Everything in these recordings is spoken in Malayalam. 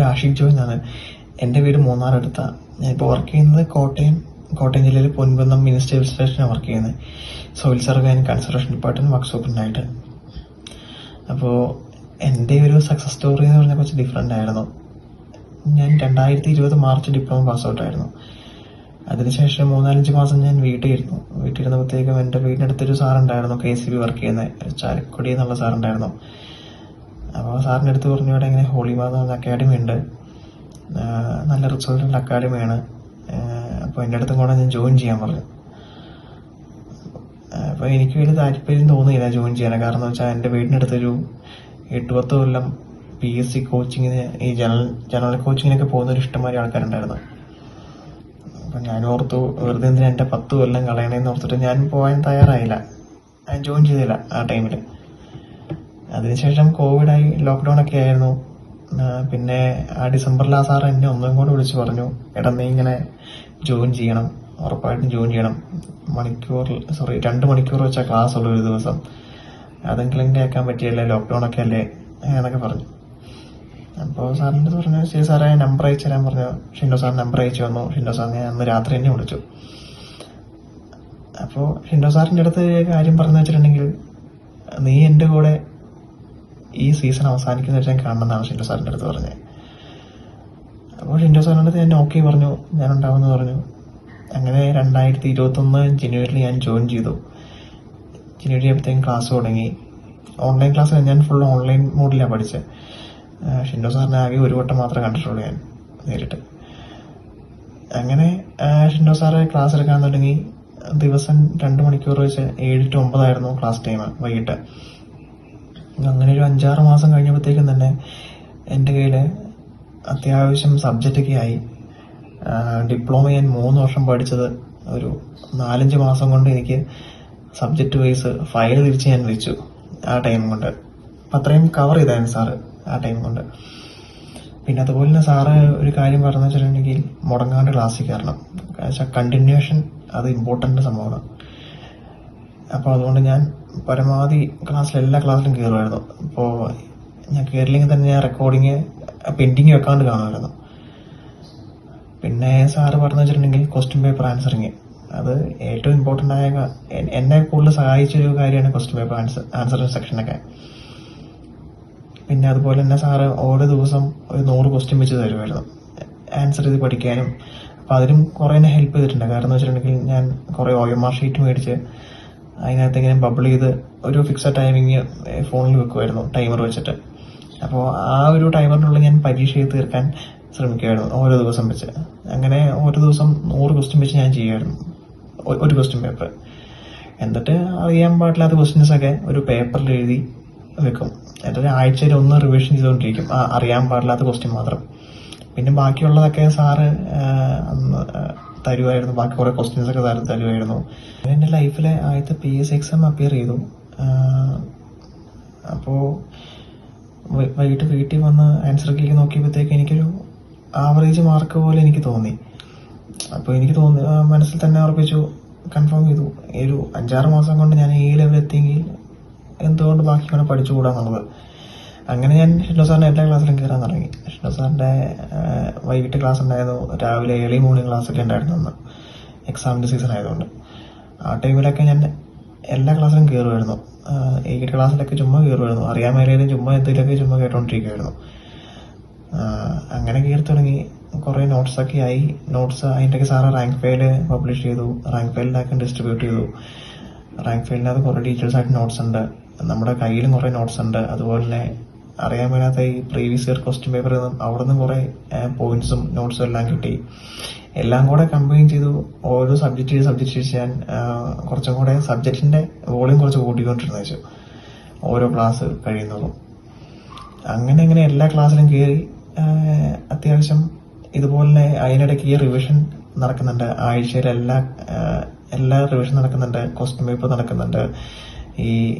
പേര് ആഷിഖ് ജോയ് എന്നാണ്. എൻ്റെ വീട് മൂന്നാറടുത്താണ്. ഞാനിപ്പോൾ വർക്ക് ചെയ്യുന്നത് കോട്ടയം ജില്ലയിൽ പൊൻകുന്നം മിനിസ്റ്റർ സ്റ്റേഷനാണ് വർക്ക് ചെയ്യുന്നത്. Soil survey and conservation department work സൂപ്രണ്ടായിട്ട്. അപ്പോൾ എൻ്റെ ഒരു സക്സസ് സ്റ്റോറി എന്ന് പറഞ്ഞാൽ കുറച്ച് ഡിഫറെൻ്റ് ആയിരുന്നു. ഞാൻ 2020 മാർച്ച് ഡിപ്ലോമ പാസ് ഔട്ട് ആയിരുന്നു. അതിനുശേഷം 3-4 മാസം ഞാൻ വീട്ടിലിരുന്നപ്പോഴത്തേക്കും എൻ്റെ വീടിനടുത്തൊരു സാറുണ്ടായിരുന്നു, KCB വർക്ക് ചെയ്യുന്ന ചാലക്കുടി എന്നുള്ള സാറുണ്ടായിരുന്നു. അപ്പോൾ സാറിൻ്റെ അടുത്ത് പറഞ്ഞു, ഇവിടെ ഇങ്ങനെ ഹോളിമാത എന്ന അക്കാഡമി ഉണ്ട്, നല്ല റിസൾട്ടുള്ള അക്കാഡമിയാണ്, അപ്പോൾ എൻ്റെ അടുത്തും കൂടെ ഞാൻ ജോയിൻ ചെയ്യാൻ പറഞ്ഞു. അപ്പോൾ എനിക്ക് വലിയ താല്പര്യം തോന്നിയില്ല ജോയിൻ ചെയ്യാൻ. കാരണം എന്ന് വെച്ചാൽ എൻ്റെ വീടിനടുത്തൊരു 8-10 കൊല്ലം PSC കോച്ചിങ്ങിന്, ഈ ജനറൽ കോച്ചിങ്ങിനൊക്കെ പോകുന്നൊരു ഇഷ്ടംമാതിരി ആൾക്കാരുണ്ടായിരുന്നു. അപ്പം ഞാൻ ഓർത്തു, വെറുതെ എന്തിനാ എൻ്റെ 10 കൊല്ലം കളയണേന്ന് ഓർത്തിട്ട് ഞാൻ പോകാൻ തയ്യാറായില്ല. ഞാൻ ജോയിൻ ചെയ്തില്ല ആ ടൈമിൽ. അതിനുശേഷം കോവിഡായി, ലോക്ക്ഡൗൺ ഒക്കെ ആയിരുന്നു. പിന്നെ ആ ഡിസംബറിൽ ആ സാർ എന്നെ ഒന്നും കൂടെ വിളിച്ച് പറഞ്ഞു, എടാ നീ ഇങ്ങനെ ജോയിൻ ചെയ്യണം, ഉറപ്പായിട്ടും ജോയിൻ ചെയ്യണം. 2 മണിക്കൂർ വെച്ചാൽ ക്ലാസ് ഉള്ളൂ ഒരു ദിവസം, അതെങ്കിലും കേൾക്കാൻ പറ്റിയല്ലേ, ലോക്ക്ഡൗൺ ഒക്കെ അല്ലേ എന്നൊക്കെ പറഞ്ഞു. അപ്പോൾ സാറിൻ്റെ അടുത്ത് പറഞ്ഞു, ശരി സാറേ നമ്പർ അയച്ചു തരാൻ പറഞ്ഞു. ഷിൻഡോ സാർ നമ്പർ അയച്ചു വന്നു. ഷിൻഡോ സാറിനെ അന്ന് രാത്രി തന്നെ വിളിച്ചു. അപ്പോൾ ഷിൻഡോ സാറിൻ്റെ അടുത്ത് കാര്യം പറഞ്ഞു വെച്ചിട്ടുണ്ടെങ്കിൽ, നീ എൻ്റെ കൂടെ ഈ സീസൺ അവസാനിക്കുന്ന വെച്ചാൽ കാണണമെന്നാണ് ഷിൻഡോ സാറിൻ്റെ അടുത്ത് പറഞ്ഞത്. അപ്പോൾ ഷിൻഡോ സാറിൻ്റെ അടുത്ത് ഞാൻ ഓക്കെ പറഞ്ഞു, ഞാൻ ഉണ്ടാവുമെന്ന് പറഞ്ഞു. അങ്ങനെ 2021 ജനുവരിയിൽ ഞാൻ ജോയിൻ ചെയ്തു. ജനുവരി ആയപ്പോഴത്തേക്കും ക്ലാസ് തുടങ്ങി. ഓൺലൈൻ ക്ലാസ് ഞാൻ ഫുൾ ഓൺലൈൻ മോഡിലാണ് പഠിച്ചത്. ഷിൻഡോ സാറിനെ ആകെ ഒരു വട്ടം മാത്രമേ കണ്ടിട്ടുള്ളൂ ഞാൻ നേരിട്ട്. അങ്ങനെ ഷിൻഡോ സാറ് ക്ലാസ് എടുക്കാൻ തുടങ്ങി. ദിവസം 2 മണിക്കൂർ വെച്ച് 7 to 9 ആയിരുന്നു ക്ലാസ് ടൈം വൈകിട്ട്. അങ്ങനെ ഒരു 5-6 മാസം കഴിഞ്ഞപ്പോഴത്തേക്കും തന്നെ എൻ്റെ കയ്യിൽ അത്യാവശ്യം സബ്ജക്റ്റൊക്കെ ആയി. ഡിപ്ലോമ ഞാൻ 3 വർഷം പഠിച്ചത് ഒരു 4-5 മാസം കൊണ്ട് എനിക്ക് സബ്ജക്റ്റ് വൈസ് ഫയൽ തിരിച്ച് ഞാൻ വെച്ചു ആ ടൈം കൊണ്ട്. അപ്പം അത്രയും കവർ ചെയ്തായിരുന്നു സാറ് ആ ടൈം കൊണ്ട്. പിന്നെ അതുപോലെ തന്നെ സാറ് ഒരു കാര്യം പറഞ്ഞു വെച്ചിട്ടുണ്ടെങ്കിൽ, മുടങ്ങാണ്ട് ക്ലാസ്സിൽ കയറണം. കണ്ടിന്യൂഷൻ അത് ഇമ്പോർട്ടൻ്റ് സംഭവമാണ്. അപ്പോൾ അതുകൊണ്ട് ഞാൻ പരമാവധി എല്ലാ ക്ലാസ്സിലും കയറുമായിരുന്നു. ഇപ്പോൾ ഞാൻ കയറില്ലെങ്കിൽ തന്നെ ഞാൻ റെക്കോർഡിങ് പെൻഡിങ് വെക്കാണ്ട് കാണുമായിരുന്നു. പിന്നെ സാറ് പറഞ്ഞു വെച്ചിട്ടുണ്ടെങ്കിൽ ക്വസ്റ്റ്യൻ പേപ്പർ ആൻസറിങ്, അത് ഏറ്റവും ഇമ്പോർട്ടൻ്റ് ആയ, എന്നെ കൂടുതൽ സഹായിച്ചൊരു കാര്യമാണ് ക്വസ്റ്റ്യൻ പേപ്പർ ആൻസറിങ് സെക്ഷനൊക്കെ. പിന്നെ അതുപോലെ തന്നെ സാറ് ഓരോ ദിവസം ഒരു 100 ക്വസ്റ്റ്യൻ വെച്ച് തരുമായിരുന്നു ആൻസർ ചെയ്ത് പഠിക്കാനും. അപ്പോൾ അതിനും കുറേ എന്നെ ഹെൽപ്പ് ചെയ്തിട്ടുണ്ട്. കാരണം എന്ന് വെച്ചിട്ടുണ്ടെങ്കിൽ ഞാൻ കുറേ OMR ഷീറ്റ് മേടിച്ച് അതിനകത്ത് ഇങ്ങനെ ബബിൾ ചെയ്ത് ഒരു ഫിക്സഡ് ടൈമിങ് ഫോണിൽ വെക്കുമായിരുന്നു, ടൈമർ വെച്ചിട്ട്. അപ്പോൾ ആ ഒരു ടൈമറിനുള്ളിൽ ഞാൻ പരീക്ഷ ചെയ്ത് തീർക്കാൻ ശ്രമിക്കുമായിരുന്നു ഓരോ ദിവസം വെച്ച്. അങ്ങനെ ഓരോ ദിവസം 100 ക്വസ്റ്റ്യൻ വെച്ച് ഞാൻ ചെയ്യുമായിരുന്നു ഒരു ക്വസ്റ്റ്യൻ പേപ്പർ. എന്നിട്ട് അറിയാൻ പാടില്ലാത്ത ക്വസ്റ്റ്യൻസൊക്കെ ഒരു പേപ്പറിൽ എഴുതി വെക്കും. എന്നിട്ട് ആഴ്ചയിൽ 1 റിവിഷൻ ചെയ്തുകൊണ്ടിരിക്കും അറിയാൻ പാടില്ലാത്ത ക്വസ്റ്റ്യൻ മാത്രം. പിന്നെ ബാക്കിയുള്ളതൊക്കെ സാറ് തരുമായിരുന്നു. ബാക്കി കുറേ ക്വസ്റ്റ്യൻസൊക്കെ സാറ് തരുമായിരുന്നു. എൻ്റെ ലൈഫിലെ ആദ്യത്തെ PSC എക്സാം അപ്പിയർ ചെയ്തു. അപ്പോൾ വൈകിട്ട് വീട്ടിൽ വന്ന് ആൻസർ കീ നോക്കിയപ്പോഴത്തേക്ക് എനിക്കൊരു ആവറേജ് മാർക്ക് പോലെ എനിക്ക് തോന്നി. അപ്പോൾ എനിക്ക് മനസ്സിൽ തന്നെ ഉറപ്പിച്ചു, കൺഫേം ചെയ്തു, ഒരു 5-6 മാസം കൊണ്ട് ഞാൻ ഈ ലെവലിൽ എത്തിയെങ്കിൽ എന്തുകൊണ്ട് ബാക്കി കൂടെ പഠിച്ചുകൂടാന്നുള്ളത്. അങ്ങനെ ഞാൻ ഷിൻഡോ സാറിൻ്റെ എല്ലാ ക്ലാസ്സിലും കയറാൻ തുടങ്ങി. ഷിൻഡോ സാറിൻ്റെ വൈകിട്ട് ക്ലാസ് ഉണ്ടായിരുന്നു, രാവിലെ ഏർലി മോർണിംഗ് ക്ലാസ്സൊക്കെ ഉണ്ടായിരുന്നു അന്ന്, എക്സാമിൻ്റെ സീസൺ ആയതുകൊണ്ട്. ആ ടൈമിലൊക്കെ ഞാൻ എല്ലാ ക്ലാസ്സിലും കയറുമായിരുന്നു. 8 ക്ലാസ്സിലൊക്കെ ചുമ്മാ കയറുമായിരുന്നു. അറിയാൻ മേലെയും ചുമ്മാ എന്തെങ്കിലുമൊക്കെ ചുമ്മാ കേട്ടോണ്ടിരിക്കുമായിരുന്നു. അങ്ങനെ കയറി തുടങ്ങി. കുറേ നോട്ട്സൊക്കെ ആയി. അതിൻ്റെയൊക്കെ സാറ് റാങ്ക് ഫയൽ പബ്ലിഷ് ചെയ്തു. റാങ്ക് ഫയലിനൊക്കെ ഡിസ്ട്രിബ്യൂട്ട് ചെയ്തു. റാങ്ക് ഫയലിനകത്ത് കുറേ ഡീറ്റെയിൽസ് ആയിട്ട് നോട്ട്സ് ഉണ്ട്. നമ്മുടെ കയ്യിലും കുറേ നോട്ട്സ് ഉണ്ട്. അതുപോലെ തന്നെ അറിയാൻ മേലാത്ത ഈ പ്രീവിയസ് ഇയർ ക്വസ്റ്റ്യൻ പേപ്പറിൽ നിന്നും അവിടെ നിന്നും കുറേ പോയിന്റ്സും നോട്ട്സും എല്ലാം കിട്ടി. എല്ലാം കൂടെ കമ്പൈൻ ചെയ്തു. ഓരോ സബ്ജക്റ്റ് ഞാൻ കുറച്ചും കൂടെ സബ്ജക്റ്റിൻ്റെ വോളിയം കുറച്ച് കൂട്ടിക്കൊണ്ടിരുന്നു വെച്ചു ഓരോ ക്ലാസ് കഴിയുന്നതും. അങ്ങനെ എല്ലാ ക്ലാസ്സിലും കയറി. അത്യാവശ്യം ഇതുപോലെ അതിനിടയ്ക്ക് ഈ റിവിഷൻ നടക്കുന്നുണ്ട്. ആഴ്ചയിൽ എല്ലാ റിവിഷൻ നടക്കുന്നുണ്ട്. ക്വസ്റ്റ്യൻ പേപ്പർ നടക്കുന്നുണ്ട്. ഈ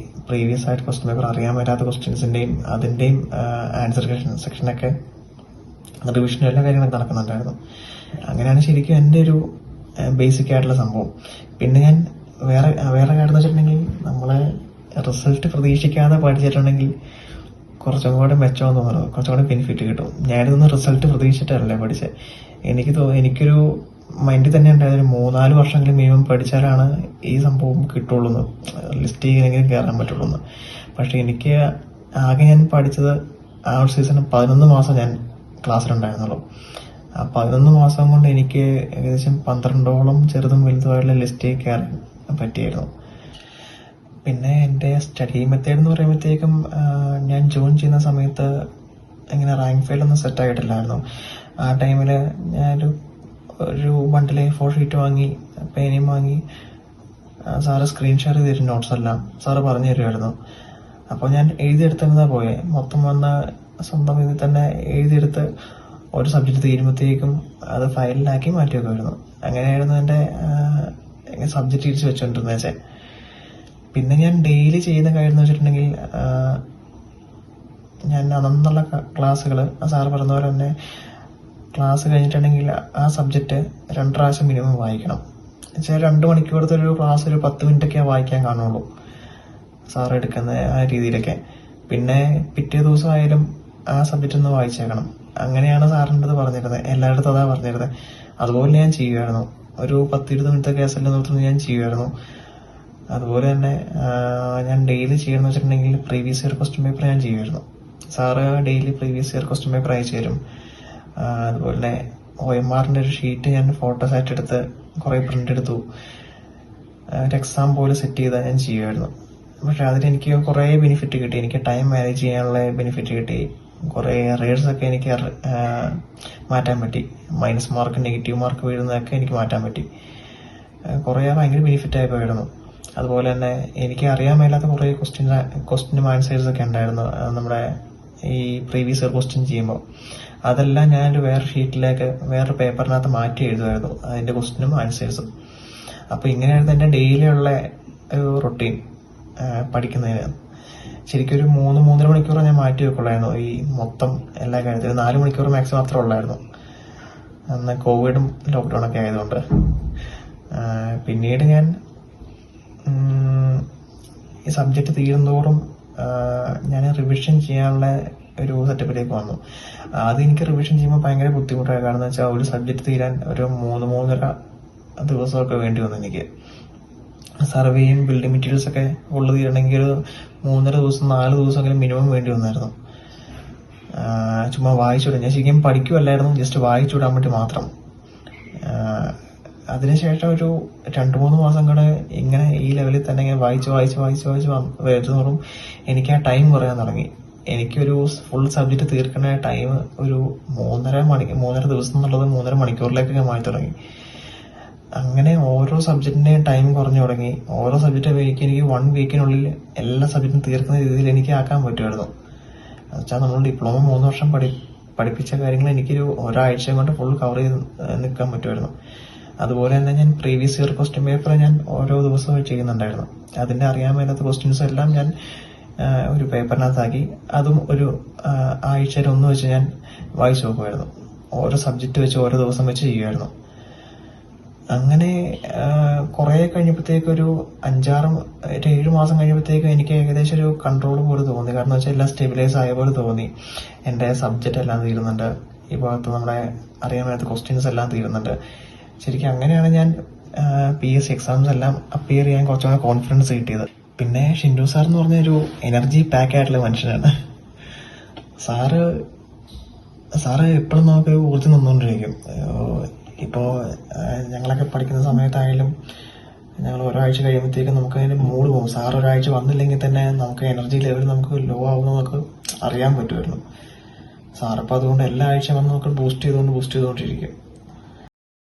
പ്രീവിയസ് ആയിട്ട് ക്വസ്റ്റ്യൻ പേപ്പർ അറിയാൻ പറ്റാത്ത ക്വസ്റ്റ്യൻസിൻ്റെയും അതിൻ്റെയും ആൻസർ സെക്ഷനൊക്കെ റിവിഷനും എല്ലാ കാര്യങ്ങളൊക്കെ നടക്കുന്നുണ്ടായിരുന്നു. അങ്ങനെയാണ് ശരിക്കും എൻ്റെ ഒരു ബേസിക് ആയിട്ടുള്ള സംഭവം. പിന്നെ ഞാൻ വേറെ കാര്യം എന്ന് വെച്ചിട്ടുണ്ടെങ്കിൽ, നമ്മളെ റിസൾട്ട് പ്രതീക്ഷിക്കാതെ പഠിച്ചിട്ടുണ്ടെങ്കിൽ കുറച്ചും കൂടെ മെച്ചമെന്ന് തോന്നുന്നു, കുറച്ചും കൂടെ ബെനിഫിറ്റ് കിട്ടും. ഞാനിതൊന്നും റിസൾട്ട് പ്രതീക്ഷിച്ചിട്ടല്ലേ പഠിച്ചത്. എനിക്കൊരു മൈൻഡിൽ തന്നെ ഉണ്ടായത് 3-4 വർഷമെങ്കിലും മിനിമം പഠിച്ചാലാണ് ഈ സംഭവം കിട്ടുള്ളൂ എന്ന്, ലിസ്റ്റ് ചെയ്തെങ്കിലും കയറാൻ പറ്റുള്ളൂ എന്ന്. പക്ഷെ എനിക്ക് ആകെ ഞാൻ പഠിച്ചത് ആ ഒരു സീസണിൽ 11 മാസം ഞാൻ ക്ലാസ്സിലുണ്ടായിരുന്നുള്ളൂ. ആ 11 മാസം കൊണ്ട് എനിക്ക് ഏകദേശം 12ഓളം ചെറുതും വലുതുമായിട്ടുള്ള ലിസ്റ്റിൽ കയറാൻ പറ്റിയായിരുന്നു. പിന്നെ എൻ്റെ സ്റ്റഡി മെത്തേഡ് എന്ന് പറയുമ്പോഴത്തേക്കും ഞാൻ ജോയിൻ ചെയ്യുന്ന സമയത്ത് ഇങ്ങനെ റാങ്ക് ഫയലൊന്നും സെറ്റ് ആയിട്ടില്ലായിരുന്നു. ആ ടൈമിൽ ഞാനൊരു ബണ്ടിലെ 4 ഷീറ്റ് വാങ്ങി, പേനയും വാങ്ങി, സാറ് സ്ക്രീൻ ഷെയർ ചെയ്തിരുന്നു നോട്ട്സ് എല്ലാം സാറ് പറഞ്ഞു തരുമായിരുന്നു. അപ്പോൾ ഞാൻ എഴുതിയെടുത്തിരുന്നതാ പോയെ. മൊത്തം വന്ന സ്വന്തം ഇതിൽ തന്നെ എഴുതിയെടുത്ത് ഒരു സബ്ജക്റ്റ് തീരുമ്പോഴത്തേക്കും അത് ഫയലിലാക്കി മാറ്റി വെക്കുമായിരുന്നു. അങ്ങനെയായിരുന്നു എൻ്റെ സബ്ജക്റ്റ് തിരിച്ച് വെച്ചുകൊണ്ടിരുന്നത് വെച്ചാൽ. പിന്നെ ഞാൻ ഡെയിലി ചെയ്യുന്ന കാര്യം എന്ന് വെച്ചിട്ടുണ്ടെങ്കിൽ, ഞാൻ അന്നുള്ള ക്ലാസ്സുകൾ സാറ് പറഞ്ഞ പോലെ തന്നെ ക്ലാസ് കഴിഞ്ഞിട്ടുണ്ടെങ്കിൽ ആ സബ്ജക്റ്റ് 2 പ്രാവശ്യം മിനിമം വായിക്കണം. വെച്ചാൽ 2 മണിക്കൂറത്തെ ഒരു ക്ലാസ് ഒരു 10 മിനിറ്റൊക്കെ വായിക്കാൻ കാണുള്ളൂ സാറ് എടുക്കുന്ന ആ രീതിയിലൊക്കെ. പിന്നെ പിറ്റേ ദിവസം ആയാലും ആ സബ്ജക്റ്റ് ഒന്ന് വായിച്ചേക്കണം. അങ്ങനെയാണ് സാറിൻ്റെ അത് പറഞ്ഞിരുന്നത്, എല്ലായിടത്തും അതാ പറഞ്ഞിരുന്നത്. അതുപോലെ ഞാൻ ചെയ്യുമായിരുന്നു. ഒരു 10-20 മിനിറ്റ് കേസെല്ലാം നിർത്തുന്നത് ഞാൻ ചെയ്യുമായിരുന്നു. അതുപോലെ തന്നെ ഞാൻ ഡെയിലി ചെയ്യണമെന്ന് വെച്ചിട്ടുണ്ടെങ്കിൽ പ്രീവിയസ് ഇയർ ക്വസ്റ്റ്യൻ പേപ്പർ ഞാൻ ചെയ്യുമായിരുന്നു. Sir daily previous year question paper അയച്ചു തരും. അതുപോലെ തന്നെ OMRൻ്റെ ഒരു ഷീറ്റ് ഞാൻ ഫോട്ടോസായിട്ട് എടുത്ത് കുറേ പ്രിന്റ് എടുത്തു, ഒരു എക്സാം പോലെ സെറ്റ് ചെയ്താൽ ഞാൻ ചെയ്യുമായിരുന്നു. പക്ഷെ അതിലെനിക്ക് കുറേ ബെനിഫിറ്റ് കിട്ടി. എനിക്ക് ടൈം മാനേജ് ചെയ്യാനുള്ള ബെനിഫിറ്റ് കിട്ടി. കുറേ എറേഴ്സൊക്കെ എനിക്ക് മാറ്റാൻ പറ്റി. മൈനസ് മാർക്ക്, നെഗറ്റീവ് മാർക്ക് വീഴുന്നതൊക്കെ എനിക്ക് മാറ്റാൻ പറ്റി. കുറേ ഭയങ്കര ബെനിഫിറ്റ് ആയി പോയിരുന്നു. അതുപോലെ തന്നെ എനിക്ക് അറിയാൻ മേലാത്ത കുറേ ക്വസ്റ്റ്യനും ആൻസേഴ്സ് ഒക്കെ ഉണ്ടായിരുന്നു നമ്മുടെ ഈ പ്രീവിയസ് ഇയർ ക്വസ്റ്റ്യൻ ചെയ്യുമ്പോൾ. അതെല്ലാം ഞാൻ വേറെ ഷീറ്റിലേക്ക് വേറെ പേപ്പറിനകത്ത് മാറ്റി എഴുതുമായിരുന്നു, അതിൻ്റെ ക്വസ്റ്റ്യനും ആൻസേഴ്സും. അപ്പോൾ ഇങ്ങനെയായിരുന്നു എൻ്റെ ഡെയിലി ഉള്ള ഒരു റൊട്ടീൻ പഠിക്കുന്നതിന്. ശരിക്കും ഒരു 3-3.5 മണിക്കൂർ ഞാൻ മാറ്റി വെക്കുള്ളായിരുന്നു ഈ മൊത്തം എല്ലാ കാര്യത്തിലും. 4 മണിക്കൂർ മാക്സിമം മാത്രമേ ഉള്ളായിരുന്നു അന്ന്, കോവിഡും ലോക്ക്ഡൗണൊക്കെ ആയതുകൊണ്ട്. പിന്നീട് ഞാൻ ഈ സബ്ജക്റ്റ് തീരുന്തോറും ഞാൻ റിവിഷൻ ചെയ്യാനുള്ള ഒരു സെറ്റപ്പിലേക്ക് വന്നു. ആദ്യം എനിക്ക് റിവിഷൻ ചെയ്യുമ്പോൾ ഭയങ്കര ബുദ്ധിമുട്ടായി. കാരണം എന്ന് വെച്ചാൽ ഒരു സബ്ജക്റ്റ് തീരാൻ ഒരു 3-3.5 ദിവസമൊക്കെ വേണ്ടി വന്നു എനിക്ക്. സർവേയും ബിൽഡിംഗ് മെറ്റീരിയൽസ് ഒക്കെ ഉള്ളത് തീരണമെങ്കിൽ ഒരു 3.5 ദിവസം 4 ദിവസമെങ്കിലും മിനിമം വേണ്ടി വന്നായിരുന്നു. ചുമ്മാ വായിച്ചുവിടാൻ, ഞാൻ ശരിക്കും പഠിക്കുമല്ലായിരുന്നു, ജസ്റ്റ് വായിച്ചുവിടാൻ വേണ്ടി മാത്രം. അതിനുശേഷം ഒരു 2-3 മാസം കൂടെ ഇങ്ങനെ ഈ ലെവലിൽ തന്നെ ഇങ്ങനെ വായിച്ച് വരുന്നതോറും എനിക്ക് ആ ടൈം കുറയാൻ തുടങ്ങി. എനിക്കൊരു ഫുൾ സബ്ജക്റ്റ് തീർക്കുന്ന ടൈം ഒരു 3.5 ദിവസം എന്നുള്ളത് 3.5 മണിക്കൂറിലേക്കൊക്കെ മാറി തുടങ്ങി. അങ്ങനെ ഓരോ സബ്ജക്റ്റിന്റെയും ടൈം കുറഞ്ഞു തുടങ്ങി. ഓരോ സബ്ജക്റ്റ് എനിക്ക് 1 വീക്കിനുള്ളിൽ എല്ലാ സബ്ജക്റ്റും തീർക്കുന്ന രീതിയിൽ എനിക്ക് ആക്കാൻ പറ്റുമായിരുന്നു. എന്നുവെച്ചാൽ നമ്മൾ ഡിപ്ലോമ 3 വർഷം പഠിപ്പിച്ച കാര്യങ്ങൾ എനിക്കൊരു ഒരാഴ്ച കൊണ്ട് ഫുൾ കവർ ചെയ്ത് നിൽക്കാൻ പറ്റുമായിരുന്നു. അതുപോലെ തന്നെ ഞാൻ പ്രീവിയസ് ഇയർ ക്വസ്റ്റ്യൻ പേപ്പർ ഞാൻ ഓരോ ദിവസവും ചെയ്യുന്നുണ്ടായിരുന്നു. അതിൻ്റെ അറിയാൻ മേലാത്ത ക്വസ്റ്റ്യൻസ് എല്ലാം ഞാൻ ഒരു പേപ്പറിനകത്താക്കി അതും ഒരു ആഴ്ചയിൽ 1 വെച്ച് ഞാൻ വായിച്ചു നോക്കുമായിരുന്നു. ഓരോ സബ്ജക്റ്റ് വെച്ച് ഓരോ ദിവസം വെച്ച് ചെയ്യുമായിരുന്നു. അങ്ങനെ കുറേ കഴിഞ്ഞപ്പോഴത്തേക്ക് ഒരു 5-7 മാസം കഴിഞ്ഞപ്പോഴത്തേക്ക് എനിക്ക് ഏകദേശം ഒരു കൺട്രോൾ പോലെ തോന്നി. കാരണം വെച്ചാൽ എല്ലാം സ്റ്റെബിലൈസ് ആയ പോലെ തോന്നി. എൻ്റെ സബ്ജക്റ്റ് എല്ലാം തീരുന്നുണ്ട്, ഈ ഭാഗത്ത് നമ്മുടെ അറിയാൻ മേലാത്ത ക്വസ്റ്റ്യൻസ് എല്ലാം തീരുന്നുണ്ട്. ശരിക്കും അങ്ങനെയാണ് ഞാൻ PSC എക്സാംസ് എല്ലാം അപ്പിയർ ചെയ്യാൻ കുറച്ചുകൂടെ കോൺഫിഡൻസ് കിട്ടിയത്. പിന്നെ ഷിൻഡു സാർ എന്ന് പറഞ്ഞൊരു എനർജി പാക്ക് ആയിട്ടുള്ള മനുഷ്യനാണ്. സാറ് എപ്പോഴും നമുക്ക് ഊർജ്ജം തന്നുകൊണ്ടിരിക്കും. ഇപ്പോൾ ഞങ്ങളൊക്കെ പഠിക്കുന്ന സമയത്തായാലും ഞങ്ങൾ ഒരാഴ്ച കഴിയുമ്പോഴത്തേക്കും നമുക്ക് അതിന് മൂഡ് പോകും. സാർ ഒരാഴ്ച വന്നില്ലെങ്കിൽ തന്നെ നമുക്ക് എനർജി ലെവൽ നമുക്ക് ലോ ആവുമെന്ന് നമുക്ക് അറിയാൻ പറ്റുമായിരുന്നു. സാറപ്പോൾ അതുകൊണ്ട് എല്ലാ ആഴ്ച വന്ന് നമുക്ക് ബൂസ്റ്റ് ചെയ്തുകൊണ്ടിരിക്കും.